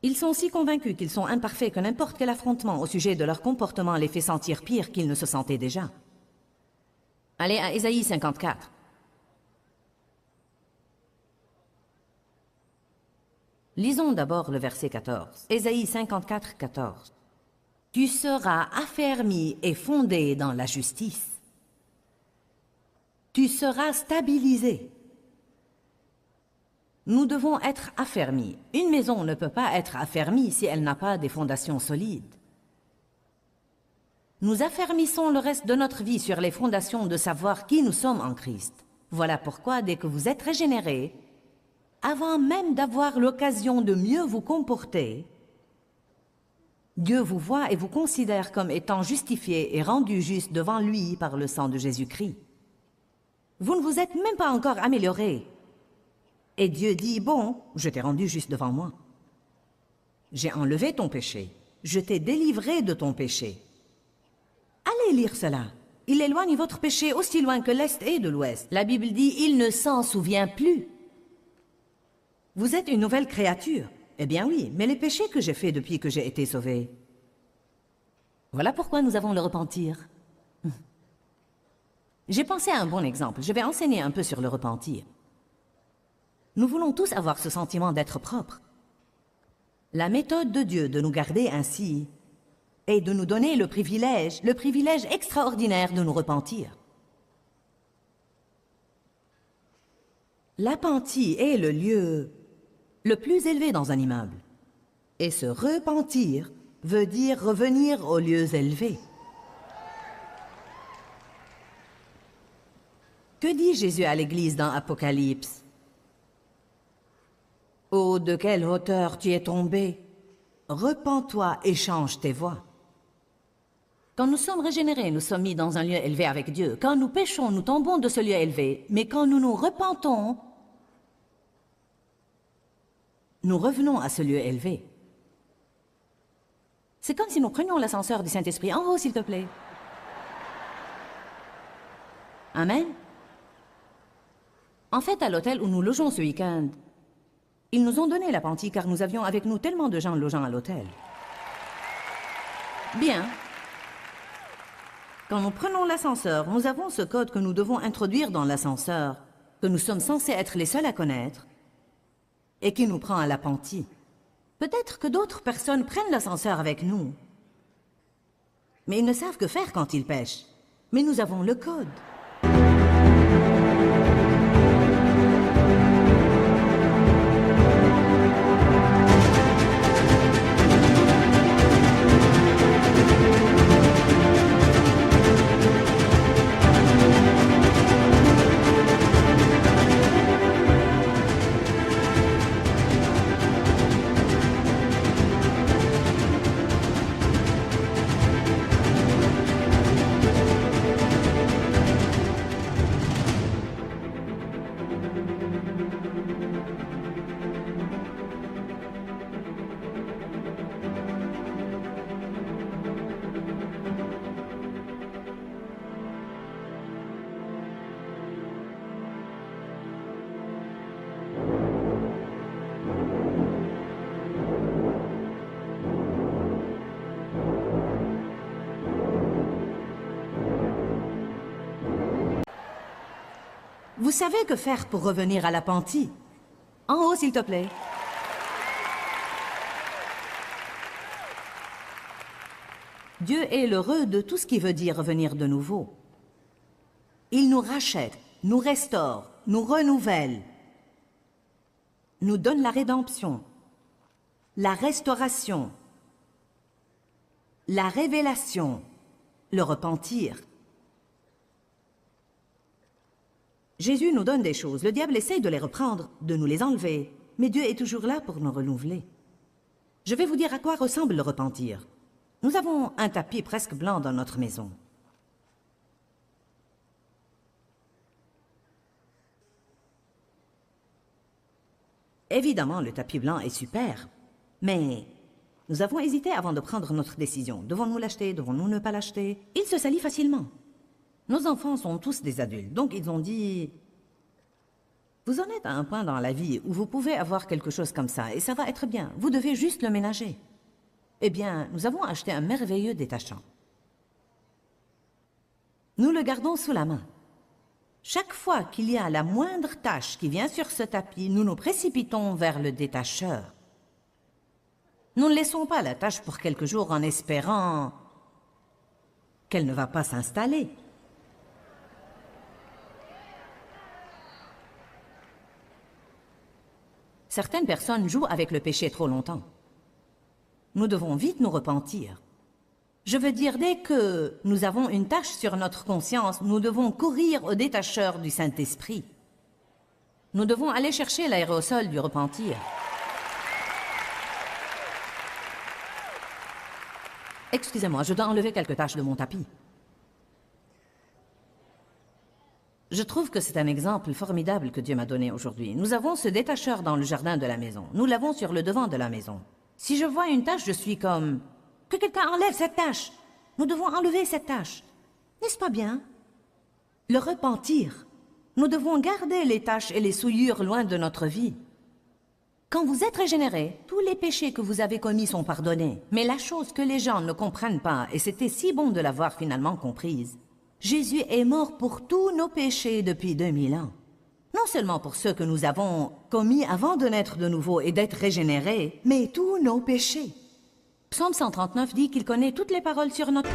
Ils sont si convaincus qu'ils sont imparfaits que n'importe quel affrontement au sujet de leur comportement les fait sentir pire qu'ils ne se sentaient déjà. Allez à Ésaïe 54. Lisons d'abord le verset 14. Ésaïe 54, 14. « Tu seras affermi et fondé dans la justice. Tu seras stabilisé. » Nous devons être affermis. Une maison ne peut pas être affermie si elle n'a pas des fondations solides. Nous affermissons le reste de notre vie sur les fondations de savoir qui nous sommes en Christ. Voilà pourquoi, dès que vous êtes régénérés, avant même d'avoir l'occasion de mieux vous comporter, Dieu vous voit et vous considère comme étant justifié et rendu juste devant lui par le sang de Jésus-Christ. Vous ne vous êtes même pas encore amélioré. Et Dieu dit, bon, je t'ai rendu juste devant moi. J'ai enlevé ton péché. Je t'ai délivré de ton péché. Allez lire cela. Il éloigne votre péché aussi loin que l'Est et de l'Ouest. La Bible dit, il ne s'en souvient plus. Vous êtes une nouvelle créature. Eh bien oui, mais les péchés que j'ai faits depuis que j'ai été sauvé. Voilà pourquoi nous avons le repentir. J'ai pensé à un bon exemple. Je vais enseigner un peu sur le repentir. Nous voulons tous avoir ce sentiment d'être propre. La méthode de Dieu de nous garder ainsi est de nous donner le privilège extraordinaire de nous repentir. L'appentis est le lieu le plus élevé dans un immeuble. Et se repentir veut dire revenir aux lieux élevés. Que dit Jésus à l'Église dans Apocalypse? « Oh, de quelle hauteur tu es tombé! Repens-toi et change tes voies. » Quand nous sommes régénérés, nous sommes mis dans un lieu élevé avec Dieu. Quand nous péchons, nous tombons de ce lieu élevé. Mais quand nous nous repentons, nous revenons à ce lieu élevé. C'est comme si nous prenions l'ascenseur du Saint-Esprit. En haut, s'il te plaît. Amen. En fait, à l'hôtel où nous logeons ce week-end, ils nous ont donné l'appentis car nous avions avec nous tellement de gens logeant à l'hôtel. Bien. Quand nous prenons l'ascenseur, nous avons ce code que nous devons introduire dans l'ascenseur, que nous sommes censés être les seuls à connaître, et qui nous prend à l'appenti. Peut-être que d'autres personnes prennent l'ascenseur avec nous, mais ils ne savent que faire quand ils pêchent. Mais nous avons le code. Vous savez que faire pour revenir à l'appenti? En haut, s'il te plaît. Dieu est l'heureux de tout ce qui veut dire revenir de nouveau. Il nous rachète, nous restaure, nous renouvelle, nous donne la rédemption, la restauration, la révélation, le repentir. Jésus nous donne des choses. Le diable essaye de les reprendre, de nous les enlever. Mais Dieu est toujours là pour nous renouveler. Je vais vous dire à quoi ressemble le repentir. Nous avons un tapis presque blanc dans notre maison. Évidemment, le tapis blanc est super. Mais nous avons hésité avant de prendre notre décision. Devons-nous l'acheter? Devons-nous ne pas l'acheter? Il se salit facilement. Nos enfants sont tous des adultes, donc ils ont dit « Vous en êtes à un point dans la vie où vous pouvez avoir quelque chose comme ça, et ça va être bien. Vous devez juste le ménager. » Eh bien, nous avons acheté un merveilleux détachant. Nous le gardons sous la main. Chaque fois qu'il y a la moindre tache qui vient sur ce tapis, nous nous précipitons vers le détacheur. Nous ne laissons pas la tache pour quelques jours en espérant qu'elle ne va pas s'installer. Certaines personnes jouent avec le péché trop longtemps. Nous devons vite nous repentir. Je veux dire, dès que nous avons une tache sur notre conscience, nous devons courir au détacheur du Saint-Esprit. Nous devons aller chercher l'aérosol du repentir. Excusez-moi, je dois enlever quelques taches de mon tapis. Je trouve que c'est un exemple formidable que Dieu m'a donné aujourd'hui. Nous avons ce détacheur dans le jardin de la maison. Nous l'avons sur le devant de la maison. Si je vois une tache, je suis comme... Que quelqu'un enlève cette tache. Nous devons enlever cette tache. N'est-ce pas bien? Le repentir. Nous devons garder les taches et les souillures loin de notre vie. Quand vous êtes régénérés, tous les péchés que vous avez commis sont pardonnés. Mais la chose que les gens ne comprennent pas, et c'était si bon de l'avoir finalement comprise, Jésus est mort pour tous nos péchés depuis 2000 ans. Non seulement pour ceux que nous avons commis avant de naître de nouveau et d'être régénérés, mais tous nos péchés. Psaume 139 dit qu'il connaît toutes les paroles sur notre...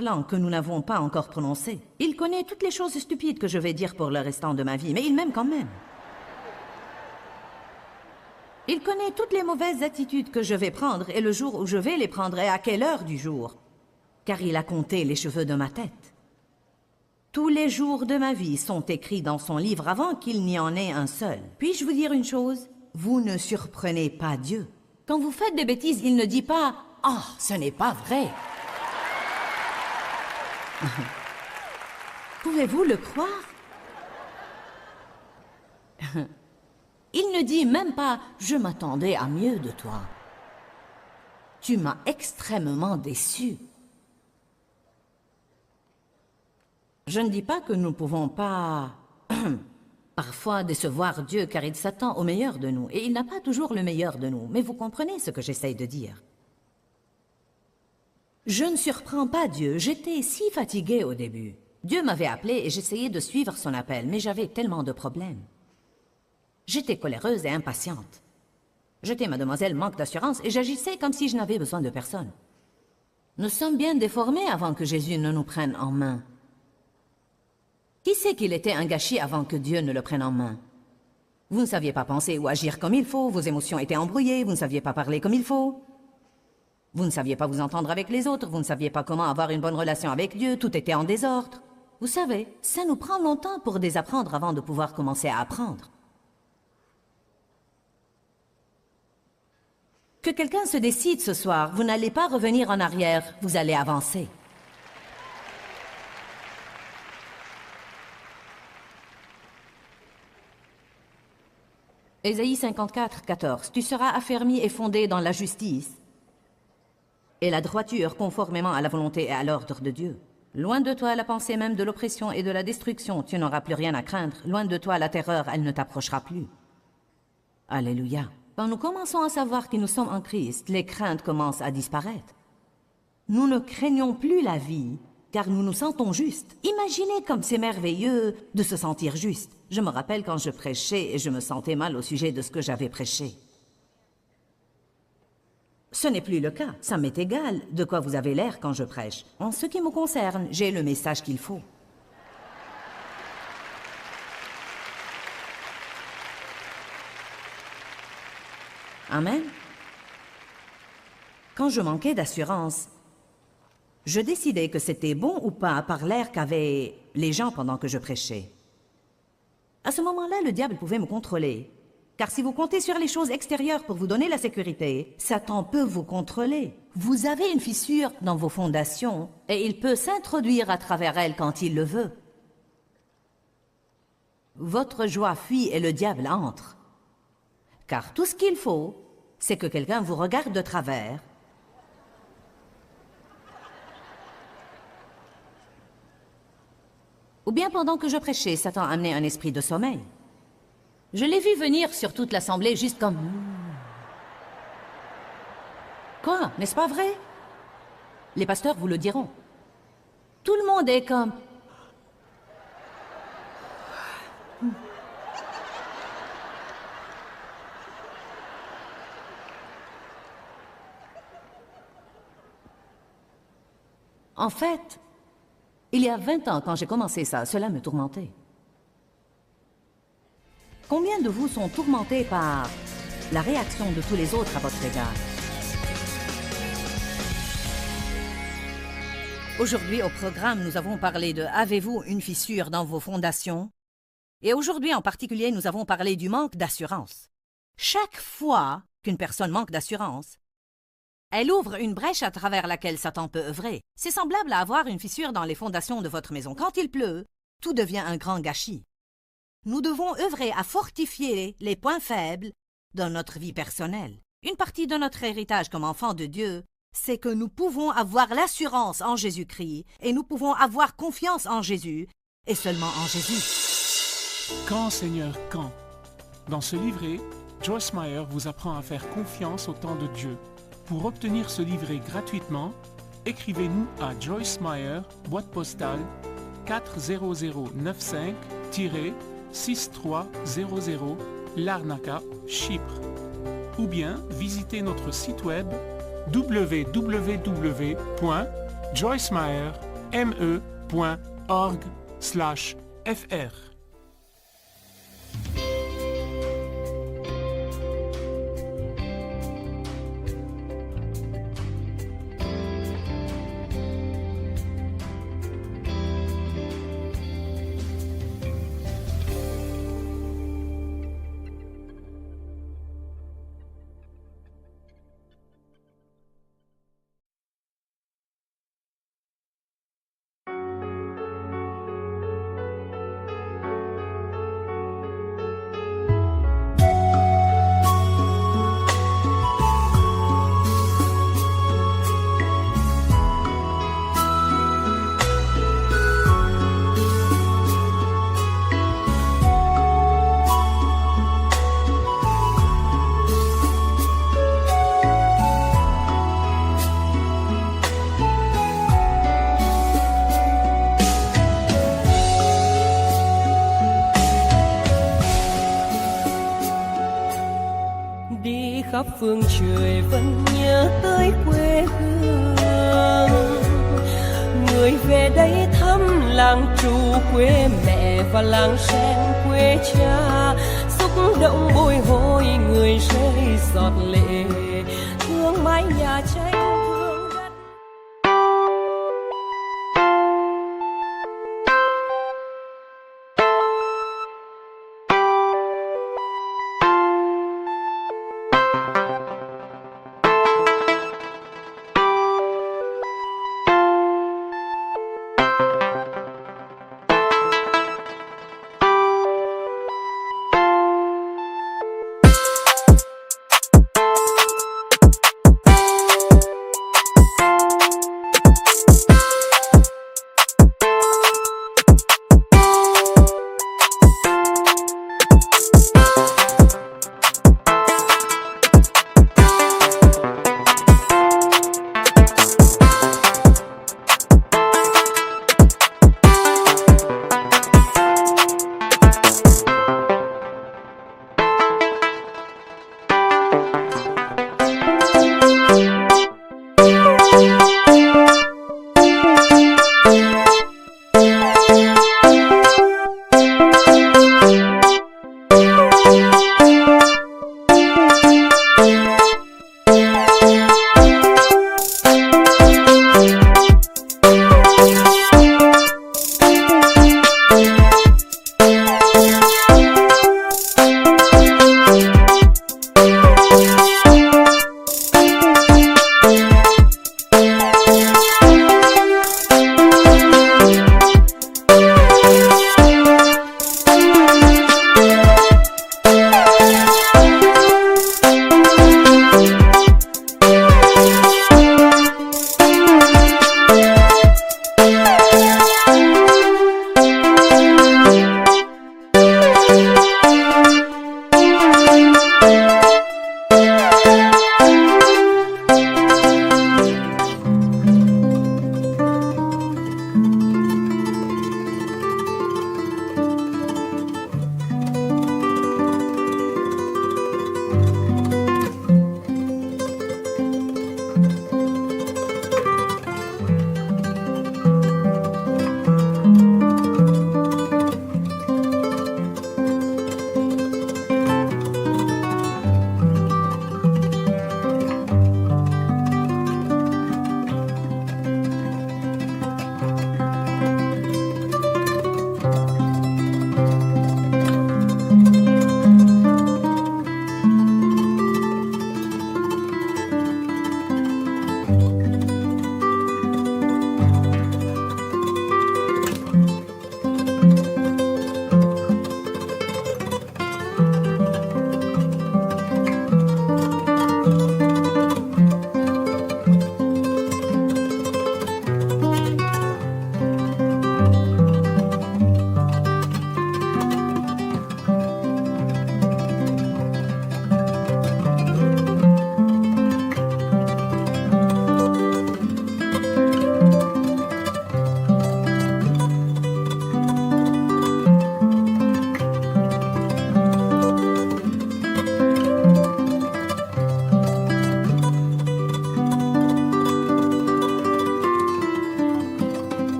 langue que nous n'avons pas encore prononcée. Il connaît toutes les choses stupides que je vais dire pour le restant de ma vie, mais il m'aime quand même. Il connaît toutes les mauvaises attitudes que je vais prendre et le jour où je vais les prendre et à quelle heure du jour, car il a compté les cheveux de ma tête. Tous les jours de ma vie sont écrits dans son livre avant qu'il n'y en ait un seul. Puis-je vous dire une chose? Vous ne surprenez pas Dieu. Quand vous faites des bêtises, il ne dit pas « Ah, ce n'est pas vrai !» Pouvez-vous le croire? Il ne dit même pas « Je m'attendais à mieux de toi. Tu m'as extrêmement déçu. » Je ne dis pas que nous ne pouvons pas parfois décevoir Dieu car il s'attend au meilleur de nous et il n'a pas toujours le meilleur de nous, mais vous comprenez ce que j'essaye de dire. Je ne surprends pas Dieu, j'étais si fatiguée au début. Dieu m'avait appelé et j'essayais de suivre son appel, mais j'avais tellement de problèmes. J'étais coléreuse et impatiente. J'étais mademoiselle manque d'assurance et j'agissais comme si je n'avais besoin de personne. Nous sommes bien déformés avant que Jésus ne nous prenne en main. Qui sait qu'il était un gâchis avant que Dieu ne le prenne en main? Vous ne saviez pas penser ou agir comme il faut, vos émotions étaient embrouillées, vous ne saviez pas parler comme il faut. Vous ne saviez pas vous entendre avec les autres, vous ne saviez pas comment avoir une bonne relation avec Dieu, tout était en désordre. Vous savez, ça nous prend longtemps pour désapprendre avant de pouvoir commencer à apprendre. Que quelqu'un se décide ce soir, vous n'allez pas revenir en arrière, vous allez avancer. Ésaïe 54, 14. Tu seras affermi et fondé dans la justice et la droiture conformément à la volonté et à l'ordre de Dieu. Loin de toi la pensée même de l'oppression et de la destruction, tu n'auras plus rien à craindre. Loin de toi la terreur, elle ne t'approchera plus. Alléluia. Quand nous commençons à savoir que nous sommes en Christ, les craintes commencent à disparaître. Nous ne craignons plus la vie, car nous nous sentons justes. Imaginez comme c'est merveilleux de se sentir juste. Je me rappelle quand je prêchais et je me sentais mal au sujet de ce que j'avais prêché. Ce n'est plus le cas, ça m'est égal de quoi vous avez l'air quand je prêche. En ce qui me concerne, j'ai le message qu'il faut. Amen. Quand je manquais d'assurance, je décidais que c'était bon ou pas par l'air qu'avaient les gens pendant que je prêchais. À ce moment-là, le diable pouvait me contrôler. Car si vous comptez sur les choses extérieures pour vous donner la sécurité, Satan peut vous contrôler. Vous avez une fissure dans vos fondations et il peut s'introduire à travers elles quand il le veut. Votre joie fuit et le diable entre. Car tout ce qu'il faut, c'est que quelqu'un vous regarde de travers. Ou bien pendant que je prêchais, Satan amenait un esprit de sommeil. Je l'ai vu venir sur toute l'assemblée juste comme... Quoi? N'est-ce pas vrai? Les pasteurs vous le diront. Tout le monde est comme... En fait, Il y a 20 ans, quand j'ai commencé ça, cela me tourmentait. Combien de vous sont tourmentés par la réaction de tous les autres à votre égard? Aujourd'hui, au programme, nous avons parlé de « Avez-vous une fissure dans vos fondations ?» Et aujourd'hui, en particulier, nous avons parlé du manque d'assurance. Chaque fois qu'une personne manque d'assurance, elle ouvre une brèche à travers laquelle Satan peut œuvrer. C'est semblable à avoir une fissure dans les fondations de votre maison. Quand il pleut, tout devient un grand gâchis. Nous devons œuvrer à fortifier les points faibles dans notre vie personnelle. Une partie de notre héritage comme enfants de Dieu, c'est que nous pouvons avoir l'assurance en Jésus-Christ et nous pouvons avoir confiance en Jésus et seulement en Jésus. Quand, Seigneur, quand? Dans ce livret, Joyce Meyer vous apprend à faire confiance au temps de Dieu. Pour obtenir ce livret gratuitement, écrivez-nous à Joyce Meyer, boîte postale 40095-6300, Larnaca, Chypre. Ou bien visitez notre site web www.joycemeyer.org/fr. khắp phương trời vẫn nhớ tới quê hương. Người về đây thăm làng trù quê mẹ và làng sen quê cha, xúc động bồi hồi người rơi giọt lệ thương mái nhà cháy.